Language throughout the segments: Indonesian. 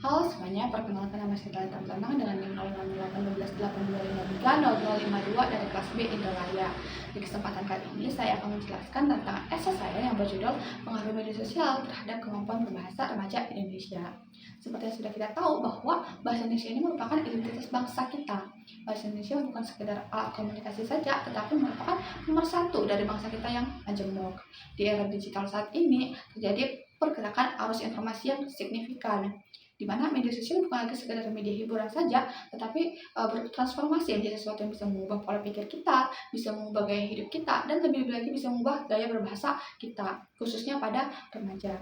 Halo semuanya, perkenalkan nama saya Talita Pratama dengan NIM 06812820052 dari kelas B Indralaya. Di kesempatan kali ini saya akan menjelaskan tentang esai saya yang berjudul Pengaruh Media Sosial Terhadap Kemampuan Berbahasa Remaja Indonesia. Seperti yang sudah kita tahu bahwa bahasa Indonesia ini merupakan identitas bangsa kita. Bahasa Indonesia bukan sekedar alat komunikasi saja, tetapi merupakan nomor satu dari bangsa kita yang majemuk. Di era digital saat ini terjadi pergerakan arus informasi yang signifikan, di mana media sosial bukan lagi sekedar media hiburan saja, tetapi bertransformasi menjadi sesuatu yang bisa mengubah pola pikir kita, bisa mengubah gaya hidup kita, dan lebih lagi bisa mengubah gaya berbahasa kita, khususnya pada remaja.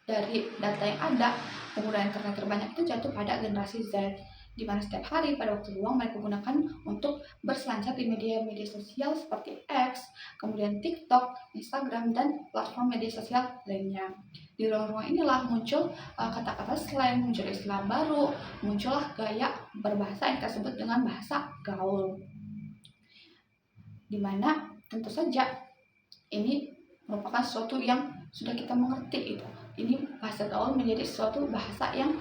Dari data yang ada, pengguna internet terbanyak itu jatuh pada generasi Z, di mana setiap hari pada waktu luang mereka gunakan untuk berselancar di media-media sosial seperti X, kemudian TikTok, Instagram, dan platform media sosial lainnya. Di ruang-ruang inilah muncul kata-kata slang, muncul istilah baru, muncullah gaya berbahasa yang kita sebut dengan bahasa gaul. Dimana tentu saja ini merupakan sesuatu yang sudah kita mengerti itu. Ini bahasa gaul menjadi suatu bahasa yang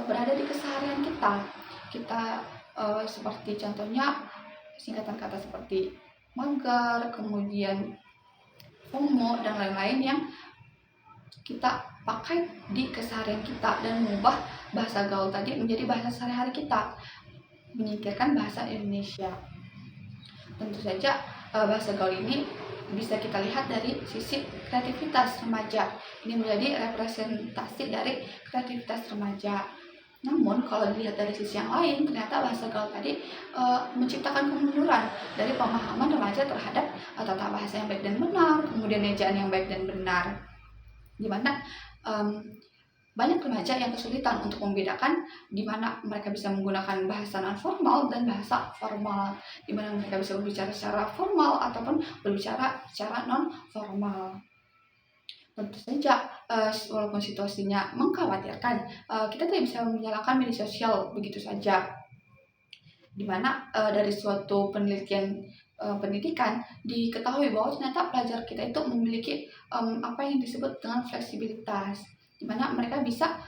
berada di keseharian kita. Kita seperti contohnya singkatan kata seperti mager, kemudian FOMO, dan lain-lain yang kita pakai di keseharian kita dan mengubah bahasa gaul tadi menjadi bahasa sehari-hari kita, menyingkirkan bahasa Indonesia. Tentu saja bahasa gaul ini bisa kita lihat dari sisi kreativitas remaja. Ini menjadi representasi dari kreativitas remaja. Namun kalau dilihat dari sisi yang lain, ternyata bahasa gaul tadi menciptakan kemunduran dari pemahaman remaja terhadap tata bahasa yang baik dan benar, kemudian ejaan yang baik dan benar, di mana banyak remaja yang kesulitan untuk membedakan di mana mereka bisa menggunakan bahasa non formal dan bahasa formal, di mana mereka bisa berbicara secara formal ataupun berbicara secara non formal. Tentu saja walaupun situasinya mengkhawatirkan, kita tidak bisa menyalahkan media sosial begitu saja, di mana dari suatu penelitian pendidikan diketahui bahwa ternyata pelajar kita itu memiliki apa yang disebut dengan fleksibilitas, di mana mereka bisa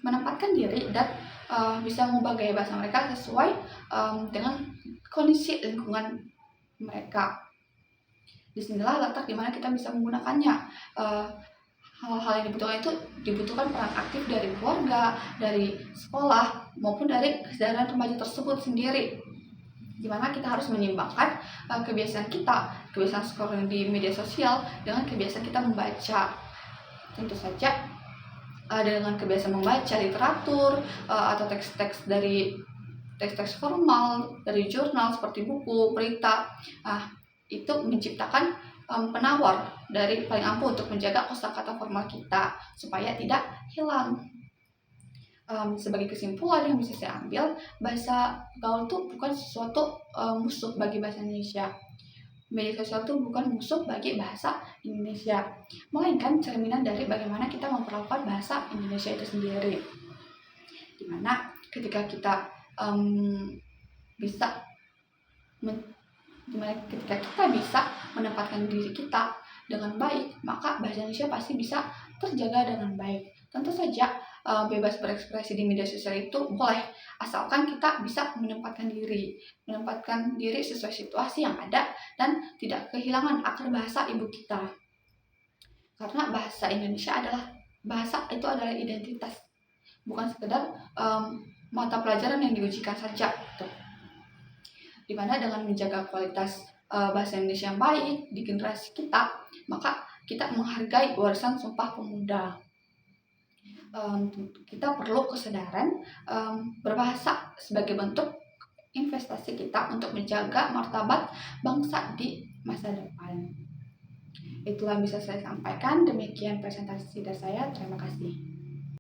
menempatkan diri dan bisa mengubah gaya bahasa mereka sesuai dengan kondisi lingkungan mereka. Disinilah letak dimana kita bisa menggunakannya. Hal-hal yang dibutuhkan peran aktif dari keluarga, dari sekolah, maupun dari kesadaran remaja tersebut sendiri, dimana kita harus menyeimbangkan kebiasaan scrolling di media sosial dengan kebiasaan kita membaca. Tentu saja dengan kebiasaan membaca literatur atau teks-teks formal dari jurnal seperti buku, berita, itu menciptakan penawar dari paling ampuh untuk menjaga kosakata formal kita supaya tidak hilang. Sebagai kesimpulan yang bisa saya ambil, bahasa gaul itu bukan sesuatu musuh bagi bahasa Indonesia. Media sosial itu bukan musuh bagi bahasa Indonesia, melainkan cerminan dari bagaimana kita memperlakukan bahasa Indonesia itu sendiri. Dimana ketika kita bisa menempatkan diri kita dengan baik, maka bahasa Indonesia pasti bisa terjaga dengan baik. Tentu saja bebas berekspresi di media sosial itu boleh, asalkan kita bisa menempatkan diri sesuai situasi yang ada dan tidak kehilangan akar bahasa ibu kita. Karena bahasa Indonesia adalah identitas, bukan sekedar mata pelajaran yang diujikan saja gitu. Dimana dengan menjaga kualitas bahasa Indonesia yang baik di generasi kita, maka kita menghargai warisan Sumpah Pemuda. Kita perlu kesadaran berbahasa sebagai bentuk investasi kita untuk menjaga martabat bangsa di masa depan. Itulah yang bisa saya sampaikan. Demikian presentasi dari saya. Terima kasih.